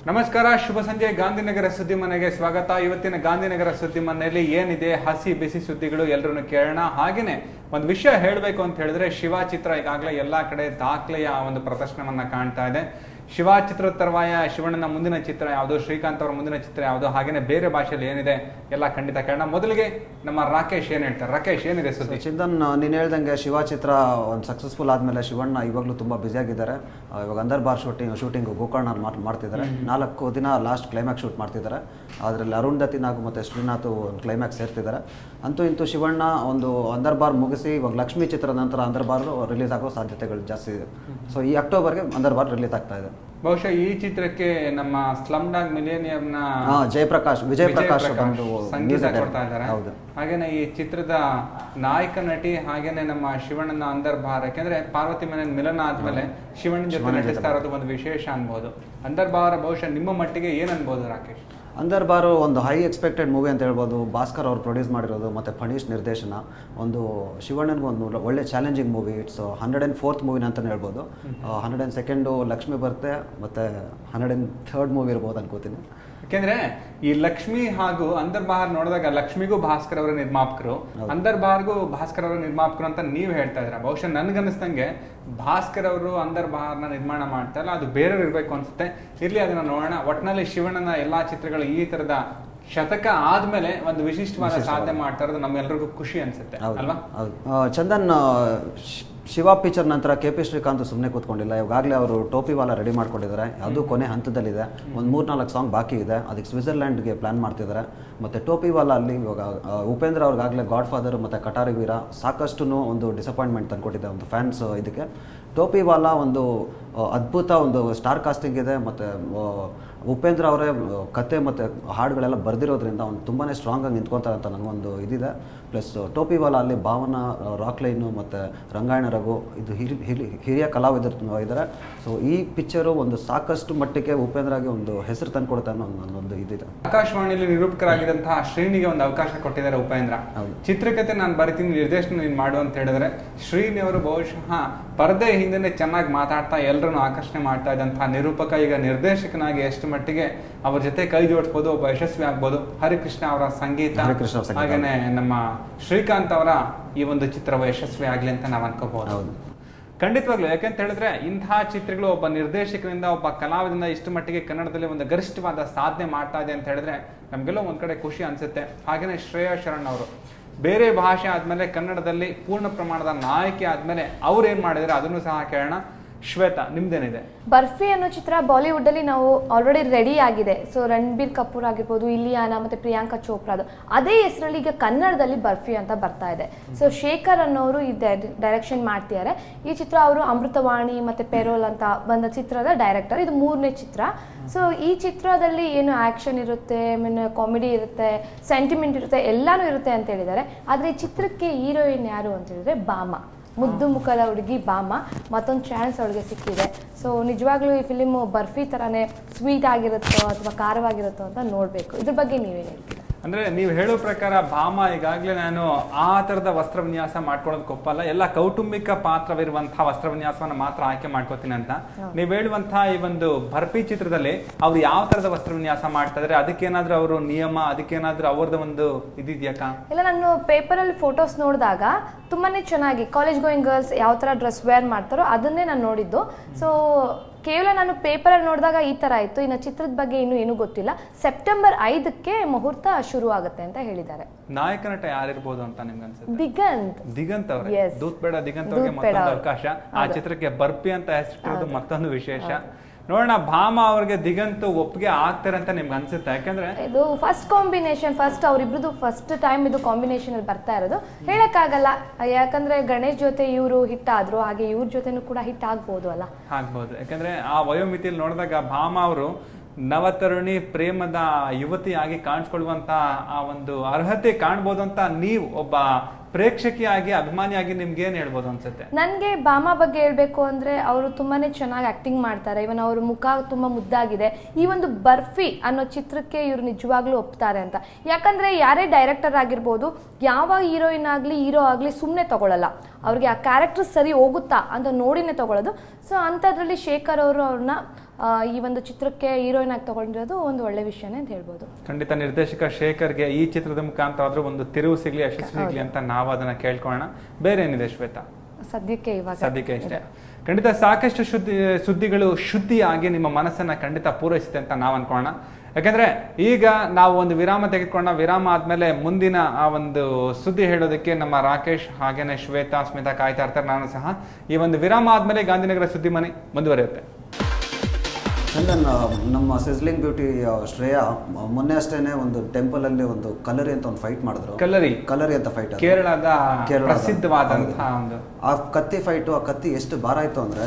ನಮಸ್ಕಾರ, ಶುಭ ಸಂಜೆ. ಗಾಂಧಿನಗರ ಸುದ್ದಿ ಮನೆಗೆ ಸ್ವಾಗತ. ಇವತ್ತಿನ ಗಾಂಧಿನಗರ ಸುದ್ದಿ ಮನೆಯಲ್ಲಿ ಏನಿದೆ ಹಸಿ ಬಿಸಿ ಸುದ್ದಿಗಳು ಎಲ್ಲರನ್ನು ಕೇಳೋಣ. ಹಾಗೇನೆ ಒಂದು ವಿಷಯ ಹೇಳಬೇಕು ಅಂತ ಹೇಳಿದ್ರೆ, ಶಿವ ಚಿತ್ರ ಈಗಾಗಲೇ ಎಲ್ಲಾ ಕಡೆ ದಾಖಲೆಯ ಒಂದು ಪ್ರದರ್ಶನವನ್ನ ಕಾಣ್ತಾ ಇದೆ. ಶಿವ ಚಿತ್ರದ ತರುವಾಯ ಶಿವಣ್ಣನ ಮುಂದಿನ ಚಿತ್ರ ಯಾವುದು, ಶ್ರೀಕಾಂತ್ ಅವರ ಮುಂದಿನ ಚಿತ್ರ ಯಾವುದು, ಹಾಗೇನೆ ಬೇರೆ ಭಾಷೆಯಲ್ಲಿ ಏನಿದೆ ಎಲ್ಲ ಖಂಡಿತ ಕೇಳೋಣ. ಮೊದಲಿಗೆ ನಮ್ಮ ರಾಕೇಶ್ ಏನ್ ಹೇಳ್ತಾರೆ. ರಾಕೇಶ್, ಏನಿದೆ ಸುದ್ದಿ? ಚಿಂತನ್, ನೀನು ಹೇಳ್ದಂಗೆ ಶಿವ ಚಿತ್ರ ಒಂದು ಸಕ್ಸಸ್ಫುಲ್ ಆದಮೇಲೆ ಶಿವಣ್ಣ ಇವಾಗಲೂ ತುಂಬ ಬ್ಯುಸಿಯಾಗಿದ್ದಾರೆ. ಇವಾಗ ಅಂದರ್ಬಾರ್ ಶೂಟಿಂಗ್ ಗೋಕರ್ಣ ಮಾಡ್ತಿದ್ದಾರೆ. 4 ದಿನ ಲಾಸ್ಟ್ ಕ್ಲೈಮ್ಯಾಕ್ಸ್ ಶೂಟ್ ಮಾಡ್ತಿದ್ದಾರೆ. ಅದರಲ್ಲಿ ಅರುಂಧತಿ ನಾಗು ಮತ್ತು ಶ್ರೀನಾಥ್ ಒಂದು ಕ್ಲೈಮ್ಯಾಕ್ಸ್ ಸೇರ್ತಿದ್ದಾರೆ. ಅಂತೂ ಇಂತೂ ಶಿವಣ್ಣ ಒಂದು ಅಂದರ್ಬಾರ್ ಮುಗಿಸಿ ಇವಾಗ ಲಕ್ಷ್ಮೀ ಚಿತ್ರದ ನಂತರ ಅಂದರ್ಬಾರ್ ರಿಲೀಸ್ ಆಗೋ ಸಾಧ್ಯತೆಗಳು ಜಾಸ್ತಿ ಇದೆ. ಸೊ ಈ ಅಕ್ಟೋಬರ್ಗೆ ಅಂದರ್ಬಾರ್ ರಿಲೀಸ್ ಆಗ್ತಾ ಇದೆ. ಬಹುಶಃ ಈ ಚಿತ್ರಕ್ಕೆ ನಮ್ಮ ಸ್ಲಮ್ ಡಾಗ್ ಮಿಲೇನಿಯಂನ ವಿಜಯ್ ಪ್ರಕಾಶ್ ಸಂಗೀತ ಕೊಡ್ತಾ ಇದ್ದಾರೆ. ಹಾಗೇನೆ ಈ ಚಿತ್ರದ ನಾಯಕ ನಟಿ ಹಾಗೇನೆ ನಮ್ಮ ಶಿವಣ್ಣನ ಅಂದರ್ಬಾರ್, ಯಾಕೆಂದ್ರೆ ಪಾರ್ವತಿ ಮನೆ ಮಿಲನ ಆದ್ಮೇಲೆ ಶಿವಣ್ಣನ ಜೊತೆ ನಟಿಸ್ತಾ ಇರೋದು ಒಂದು ವಿಶೇಷ ಅನ್ಬೋದು. ಅಂದರ್ಬಾರ್ ಬಹುಶಃ ನಿಮ್ಮ ಮಟ್ಟಿಗೆ ಏನ್ ಅನ್ಬೋದು ರಾಕೇಶ್? ಅಂದರ್ಬಾರು ಒಂದು ಹೈ ಎಕ್ಸ್ಪೆಕ್ಟೆಡ್ ಮೂವಿ ಅಂತ ಹೇಳ್ಬೋದು. ಭಾಸ್ಕರ್ ಅವರು ಪ್ರೊಡ್ಯೂಸ್ ಮಾಡಿರೋದು ಮತ್ತು ಫಣೀಶ್ ನಿರ್ದೇಶನ. ಒಂದು ಶಿವಣ್ಣನಿಗೆ ಒಂದು ಒಳ್ಳೆ ಚಾಲೆಂಜಿಂಗ್ ಮೂವಿ. ಇಟ್ಸ್ 104th ಮೂವಿನ ಅಂತಲೇ ಹೇಳ್ಬೋದು. 102nd ಲಕ್ಷ್ಮಿ ಬರುತ್ತೆ, ಮತ್ತು 103rd ಮೂವಿ ಇರ್ಬೋದು ಅನ್ಕೋತೀನಿ. ಯಾಕೆಂದ್ರೆ ಈ ಲಕ್ಷ್ಮಿ ಹಾಗೂ ಅಂದರ್ಬಾರ್ ನೋಡಿದಾಗ ಲಕ್ಷ್ಮಿಗೂ ಭಾಸ್ಕರ್ ಅವರ ನಿರ್ಮಾಪಕರು, ಅಂದರ್ಬಾರ್ಗೂ ಭಾಸ್ಕರ್ ಅವರ ನಿರ್ಮಾಪಕರು ಅಂತ ನೀವು ಹೇಳ್ತಾ ಇದ್ರ. ಬಹುಶಃ ನನ್ಗನ್ನಿಸ್ದಂಗೆ ಭಾಸ್ಕರ್ ಅವರು ಅಂದರ್ಬಾರ್ನ ನಿರ್ಮಾಣ ಮಾಡ್ತಾ ಇಲ್ಲ, ಅದು ಬೇರೆಯವ್ರು ಇರ್ಬೇಕು ಅನ್ಸುತ್ತೆ. ಇರ್ಲಿ, ಅದನ್ನ ನೋಡೋಣ. ಒಟ್ಟಿನಲ್ಲಿ ಶಿವಣ್ಣನ ಎಲ್ಲಾ ಚಿತ್ರಗಳು ಈ ತರದ ಶತಕ ಆದ್ಮೇಲೆ ಒಂದು ವಿಶಿಷ್ಟವಾದ ಸಾಧನೆ ಮಾಡ್ತಾ ಇರೋದು ನಮ್ಗೆಲ್ರಿಗೂ ಖುಷಿ ಅನ್ಸುತ್ತೆ ಅಲ್ವಾ? ಚಂದನ್, ಶಿವ ಪಿಕ್ಚರ್ ನಂತರ KP ಶ್ರೀಕಾಂತ್ ಸುಮ್ಮನೆ ಕೂತ್ಕೊಂಡಿಲ್ಲ. ಇವಾಗಲೇ ಅವರು ಟೋಪಿವಾಲ ರೆಡಿ ಮಾಡ್ಕೊಂಡಿದ್ದಾರೆ. ಅದು ಕೊನೆ ಹಂತದಲ್ಲಿದೆ. ಒಂದು 3-4 ಸಾಂಗ್ ಬಾಕಿ ಇದೆ. ಅದಕ್ಕೆ ಸ್ವಿಟ್ಜರ್ಲ್ಯಾಂಡ್ಗೆ ಪ್ಲಾನ್ ಮಾಡ್ತಿದ್ದಾರೆ. ಮತ್ತು ಟೋಪಿವಾಲ ಅಲ್ಲಿ ಇವಾಗ ಉಪೇಂದ್ರ ಅವ್ರಿಗಾಗಲೇ ಗಾಡ್ ಫಾದರ್ ಮತ್ತು ಕಟಾರಿ ವೀರ ಸಾಕಷ್ಟು ಒಂದು ಡಿಸಪಾಯಿಂಟ್ಮೆಂಟ್ ತಂದ್ಕೊಟ್ಟಿದೆ ಒಂದು ಫ್ಯಾನ್ಸ್. ಇದಕ್ಕೆ ಟೋಪಿವಾಲ ಒಂದು ಅದ್ಭುತ ಒಂದು ಸ್ಟಾರ್ ಕಾಸ್ಟಿಂಗ್ ಇದೆ. ಮತ್ತು ಉಪೇಂದ್ರ ಅವರೇ ಕತೆ ಮತ್ತು ಹಾಡುಗಳೆಲ್ಲ ಬರೆದಿರೋದ್ರಿಂದ ಅವ್ನು ತುಂಬಾ ಸ್ಟ್ರಾಂಗಾಗಿ ನಿಂತ್ಕೊತಾರೆ ಅಂತ ನನಗೊಂದು ಇದಿದೆ. ಪ್ಲಸ್ ಟೋಪಿವಾಲ ಅಲ್ಲಿ ಭಾವನಾ, ರಾಕ್ಲೈನು ಮತ್ತು ರಂಗಾಯಣ ರಘು ಇದು ಹಿರಿಯ ಕಲಾವಿದರು ಇದ್ದಾರೆ. ಸೊ ಈ ಪಿಕ್ಚರು ಒಂದು ಸಾಕಷ್ಟು ಮಟ್ಟಿಗೆ ಉಪೇಂದ್ರಗೆ ಒಂದು ಹೆಸರು ತಂದುಕೊಡುತ್ತೆ ಅನ್ನೋ ನನ್ನೊಂದು ಇದಿದೆ. ಆಕಾಶವಾಣಿಯಲ್ಲಿ ನಿರೂಪಕರಾಗಿದ್ದಂತಹ ಶ್ರೀನಿಗೆ ಒಂದು ಅವಕಾಶ ಕೊಟ್ಟಿದ್ದಾರೆ ಉಪೇಂದ್ರ. ಚಿತ್ರಕಥೆ ನಾನು ಬರಿತೀನಿ, ನಿರ್ದೇಶನ ನೀನು ಮಾಡು ಅಂತ ಹೇಳಿದ್ರೆ ಶ್ರೀನಿ ಅವರು ಬಹುಶಃ ಪರದೆ ಹಿಂದೆ ಚೆನ್ನಾಗಿ ಮಾತಾಡ್ತಾ ಎಲ್ಲರನ್ನು ಆಕರ್ಷಣೆ ಮಾಡ್ತಾ ಇದ್ದಂತಹ ನಿರೂಪಕ ಈಗ ನಿರ್ದೇಶಕನಾಗಿ ಎಷ್ಟು ಮಟ್ಟಿಗೆ ಅವ್ರ ಜೊತೆ ಕೈ ಜೋಡಿಸಬಹುದು, ಒಬ್ಬ ಯಶಸ್ವಿ ಆಗ್ಬೋದು. ಹರಿಕೃಷ್ಣ ಅವರ ಸಂಗೀತ, ಹಾಗೇನೆ ನಮ್ಮ ಶ್ರೀಕಾಂತ್ ಅವರ ಈ ಒಂದು ಚಿತ್ರವು ಯಶಸ್ವಿ ಆಗ್ಲಿ ಅಂತ ನಾವು ಅನ್ಕೋಬಹುದು. ಖಂಡಿತವಾಗ್ಲು. ಯಾಕಂತ ಹೇಳಿದ್ರೆ ಇಂತಹ ಚಿತ್ರಗಳು ಒಬ್ಬ ನಿರ್ದೇಶಕರಿಂದ, ಒಬ್ಬ ಕಲಾವಿದರಿಂದ ಇಷ್ಟು ಮಟ್ಟಿಗೆ ಕನ್ನಡದಲ್ಲಿ ಒಂದು ಗರಿಷ್ಠವಾದ ಸಾಧನೆ ಮಾಡ್ತಾ ಇದೆ ಅಂತ ಹೇಳಿದ್ರೆ ನಮ್ಗೆಲ್ಲ ಒಂದ್ ಕಡೆ ಖುಷಿ ಅನ್ಸುತ್ತೆ. ಹಾಗೇನೆ ಶ್ರೇಯಾ ಶರಣ್ ಅವರು ಬೇರೆ ಭಾಷೆ ಆದ್ಮೇಲೆ ಕನ್ನಡದಲ್ಲಿ ಪೂರ್ಣ ಪ್ರಮಾಣದ ನಾಯಕಿ ಆದ್ಮೇಲೆ ಅವ್ರು ಏನ್ ಮಾಡಿದ್ರೆ ಅದನ್ನು ಸಹ ಕೇಳೋಣ. ಶ್ವೇತಾ, ನಿಮ್ದೇನಿದೆ? ಬರ್ಫಿ ಅನ್ನೋ ಚಿತ್ರ ಬಾಲಿವುಡ್ ಅಲ್ಲಿ ನಾವು ಆಲ್ರೆಡಿ ರೆಡಿ ಆಗಿದೆ. ಸೊ ರಣಬೀರ್ ಕಪೂರ್ ಆಗಿರ್ಬೋದು, ಇಲಿಯಾನ ಮತ್ತೆ ಪ್ರಿಯಾಂಕಾ ಚೋಪ್ರಾದು ಅದೇ ಹೆಸರಲ್ಲಿ ಈಗ ಕನ್ನಡದಲ್ಲಿ ಬರ್ಫಿ ಅಂತ ಬರ್ತಾ ಇದೆ. ಸೊ ಶೇಖರ್ ಅನ್ನೋರು ಈ ಡೈರೆಕ್ಷನ್ ಮಾಡ್ತಿದ್ದಾರೆ. ಈ ಚಿತ್ರ ಅವರು ಅಮೃತವಾಣಿ ಮತ್ತೆ ಪೆರೋಲ್ ಅಂತ ಬಂದ ಚಿತ್ರದ ಡೈರೆಕ್ಟರ್. ಇದು 3ನೇ ಚಿತ್ರ. ಸೊ ಈ ಚಿತ್ರದಲ್ಲಿ ಏನು ಆಕ್ಷನ್ ಇರುತ್ತೆ, ಕಾಮಿಡಿ ಇರುತ್ತೆ, ಸೆಂಟಿಮೆಂಟ್ ಇರುತ್ತೆ, ಎಲ್ಲಾನು ಇರುತ್ತೆ ಅಂತ ಹೇಳಿದ್ದಾರೆ. ಆದ್ರೆ ಈ ಚಿತ್ರಕ್ಕೆ ಹೀರೋಯಿನ್ ಯಾರು ಅಂತ ಹೇಳಿದ್ರೆ ಬಾಮ, ಮುದ್ದು ಮುಖದ ಹುಡುಗಿ ಬಾಮ. ಮತ್ತೊಂದು ಚಾನ್ಸ್ ಅವಳಿಗೆ ಸಿಕ್ಕಿದೆ. ಸೊ ನಿಜವಾಗ್ಲೂ ಈ ಫಿಲಿಮ್ ಬರ್ಫಿ ತರಾನೇ ಸ್ವೀಟ್ ಆಗಿರುತ್ತೋ ಅಥವಾ ಖಾರವಾಗಿರುತ್ತೋ ಅಂತ ನೋಡ್ಬೇಕು. ಇದ್ರ ಬಗ್ಗೆ ನೀವೇನು ಹೇಳ್ತೀರಾ? ಅಂದ್ರೆ ನೀವು ಹೇಳೋ ಪ್ರಕಾರ ಭಾಮ ಈಗಾಗಲೇ ನಾನು ಆ ತರದ ವಸ್ತ್ರ ವಿನ್ಯಾಸ ಮಾಡ್ಕೊಳ್ಳೋದಕ್ಕೆ ಒಪ್ಪಲ್ಲ, ಎಲ್ಲ ಕೌಟುಂಬಿಕ ಪಾತ್ರವಿರುವಂತಹ ವಸ್ತ್ರ ವಿನ್ಯಾಸವನ್ನ ಮಾತ್ರ ಆಯ್ಕೆ ಮಾಡ್ಕೋತೀನಿ ಅಂತ. ನೀವು ಹೇಳುವಂತಹ ಈ ಒಂದು ಬರ್ಫಿ ಚಿತ್ರದಲ್ಲಿ ಅವ್ರು ಯಾವ ತರದ ವಸ್ತ್ರ ವಿನ್ಯಾಸ ಮಾಡ್ತಾ ಇದ್ರೆ ಅದಕ್ಕೇನಾದ್ರೂ ಅವರು ನಿಯಮ, ಅದಕ್ಕೇನಾದ್ರೂ ಅವ್ರದ್ದು ಒಂದು ಇದಿದ್ಯಾಕ? ಇಲ್ಲ, ನಾನು ಪೇಪರ್ ಅಲ್ಲಿ ಫೋಟೋಸ್ ನೋಡಿದಾಗ ತುಂಬಾನೇ ಚೆನ್ನಾಗಿ ಕಾಲೇಜ್ ಗೋಯಿಂಗ್ ಗರ್ಲ್ಸ್ ಯಾವ ತರ ಡ್ರೆಸ್ ವೇರ್ ಮಾಡ್ತಾರೋ ಅದನ್ನೇ ನಾನು ನೋಡಿದ್ದು. ಸೊ ಕೇವಲ ನಾನು ಪೇಪರಲ್ಲಿ ನೋಡಿದಾಗ ಈ ತರ ಇತ್ತು. ಇನ್ನು ಚಿತ್ರದ ಬಗ್ಗೆ ಇನ್ನೂ ಏನು ಗೊತ್ತಿಲ್ಲ. ಸೆಪ್ಟೆಂಬರ್ 5ಕ್ಕೆ ಮುಹೂರ್ತ ಶುರು ಆಗುತ್ತೆ ಅಂತ ಹೇಳಿದ್ದಾರೆ. ನಾಯಕ ನಟ ಯಾರಿರ್ಬೋದು ಅಂತ ನಿಮ್ಗೆ ಅನ್ಸುತ್ತೆ? ದಿಗಂತ್ ಅವ್ರೆ. ದೂತ್ ಬೇಡ ದಿಗಂತ್ ಅವ್ರಿಗೆ ಮತ್ತೊಂದು ಅವಕಾಶ. ಆ ಚಿತ್ರಕ್ಕೆ ಬರ್ಫಿ ಅಂತ ಹೆಸರಿಟ್ಟಿರೋದು ಮತ್ತೊಂದು ವಿಶೇಷ. ನೋಡೋಣ ಭಾಮ ಅವ್ರಿಗೆ ದಿಗಂತ್ ಒಪ್ಪಿಗೆ ಆಗ್ತಾರೆ ಅಂತ ನಿಮ್ಗೆ ಅನ್ಸುತ್ತೆ? ಯಾಕಂದ್ರೆ ಇದು ಫಸ್ಟ್ ಕಾಂಬಿನೇಷನ್, ಅವ್ರಿಬ್ರದ್ದು ಫಸ್ಟ್ ಟೈಮ್ ಇದು ಕಾಂಬಿನೇಷನ್ ಅಲ್ಲಿ ಬರ್ತಾ ಇರೋದು. ಹೇಳಕ್ಕಾಗಲ್ಲ, ಯಾಕಂದ್ರೆ ಗಣೇಶ್ ಜೊತೆ ಇವರು ಹಿಟ್ ಆದ್ರು, ಹಾಗೆ ಇವ್ರ ಜೊತೆನೂ ಕೂಡ ಹಿಟ್ ಆಗ್ಬೋದು ಅಲ್ಲ? ಆಗ್ಬೋದು. ಯಾಕಂದ್ರೆ ಆ ವಯೋಮಿತಿಯಲ್ಲಿ ನೋಡಿದಾಗ ಭಾಮ ಅವರು ನವತರುಣಿ ಪ್ರೇಮದ ಯುವತಿಯಾಗಿ ಕಾಣಿಸ್ಕೊಳ್ಳುವಂತ ಆ ಒಂದು ಅರ್ಹತೆ ಕಾಣ್ಬೋದು ಅಂತ ನೀವು ಒಬ್ಬ ಪ್ರೇಕ್ಷಕಿಯಾಗಿ, ಅಭಿಮಾನಿಯಾಗಿ ನಿಮ್ಗೆ ಏನ್ ಹೇಳ್ಬೋದು ಅನ್ಸುತ್ತೆ? ನನ್ಗೆ ಬಾಮಾ ಬಗ್ಗೆ ಹೇಳ್ಬೇಕು ಅಂದ್ರೆ ಅವರು ತುಂಬಾನೇ ಚೆನ್ನಾಗಿ ಆಕ್ಟಿಂಗ್ ಮಾಡ್ತಾರೆ. ಇವನ್ ಅವ್ರ ಮುಖ ತುಂಬಾ ಮುದ್ದಾಗಿದೆ. ಈ ಒಂದು ಬರ್ಫಿ ಅನ್ನೋ ಚಿತ್ರಕ್ಕೆ ಇವ್ರು ನಿಜವಾಗ್ಲೂ ಒಪ್ತಾರೆ ಅಂತ. ಯಾಕಂದ್ರೆ ಯಾರೇ ಡೈರೆಕ್ಟರ್ ಆಗಿರ್ಬೋದು, ಯಾವ ಹೀರೋಯಿನ್ ಆಗ್ಲಿ ಹೀರೋ ಆಗ್ಲಿ ಸುಮ್ನೆ ತಗೊಳಲ್ಲ. ಅವ್ರಿಗೆ ಆ ಕ್ಯಾರೆಕ್ಟರ್ ಸರಿ ಹೋಗುತ್ತಾ ಅಂತ ನೋಡಿನೇ ತಗೊಳ್ಳೋದು. ಸೊ ಅಂಥದ್ರಲ್ಲಿ ಶೇಖರ್ ಅವರು ಅವ್ರನ್ನ ಈ ಒಂದು ಚಿತ್ರಕ್ಕೆ ಹೀರೋಯಿನ್ ಆಗಿ ತಗೊಂಡಿರೋದು ಒಂದು ಒಳ್ಳೆ ವಿಷಯನೇ ಅಂತ ಹೇಳ್ಬೋದು. ಖಂಡಿತ ನಿರ್ದೇಶಕ ಶೇಖರ್ಗೆ ಈ ಚಿತ್ರದ ಮುಖಾಂತರ ಆದ್ರೂ ಒಂದು ತಿರುವು ಸಿಗ್ಲಿ, ಯಶಸ್ಸು ಸಿಗ್ಲಿ ಅಂತ ನಾವು ಅದನ್ನ ಕೇಳ್ಕೊಳ್ಳೋಣ. ಬೇರೆ ಏನಿದೆ ಶ್ವೇತಾ? ಸದ್ಯಕ್ಕೆ ಇಷ್ಟೇ. ಖಂಡಿತ ಸಾಕಷ್ಟು ಸುದ್ದಿಗಳು ಶುದ್ಧಿಯಾಗಿ ನಿಮ್ಮ ಮನಸ್ಸನ್ನ ಖಂಡಿತ ಪೂರೈಸುತ್ತೆ ಅಂತ ನಾವು ಅನ್ಕೊಳ್ಳೋಣ. ಯಾಕಂದ್ರೆ ಈಗ ನಾವು ಒಂದು ವಿರಾಮ ತೆಗೆದುಕೊಂಡ, ವಿರಾಮ ಆದ್ಮೇಲೆ ಮುಂದಿನ ಆ ಒಂದು ಸುದ್ದಿ ಹೇಳೋದಕ್ಕೆ ನಮ್ಮ ರಾಕೇಶ್ ಹಾಗೇನೆ ಶ್ವೇತಾ, ಸ್ಮಿತಾ ಕಾಯ್ತಾ ಇರ್ತಾರೆ. ನಾನು ಸಹ ಈ ಒಂದು ವಿರಾಮ ಆದ್ಮೇಲೆ ಗಾಂಧಿನಗರ ಸುದ್ದಿ ಮನೆ ಮುಂದುವರಿಯುತ್ತೆ. ಚಂದನ್, ನಮ್ಮ ಸಿಸ್ಲಿಂಗ್ ಬ್ಯೂಟಿ ಶ್ರೇಯಾ ಮೊನ್ನೆ ಅಷ್ಟೇನೆ ಒಂದು ಟೆಂಪಲ್ ಅಲ್ಲಿ ಒಂದು ಕಲರಿ ಅಂತ ಒಂದು ಫೈಟ್ ಮಾಡಿದ್ರು. ಕಲರಿ ಅಂತ ಫೈಟ್, ಕೇರಳದ ಪ್ರಸಿದ್ಧವಾದಂತಹ ಒಂದು ಆ ಕತ್ತಿ ಫೈಟು. ಆ ಕತ್ತಿ ಎಷ್ಟು ಭಾರ ಆಯ್ತು ಅಂದ್ರೆ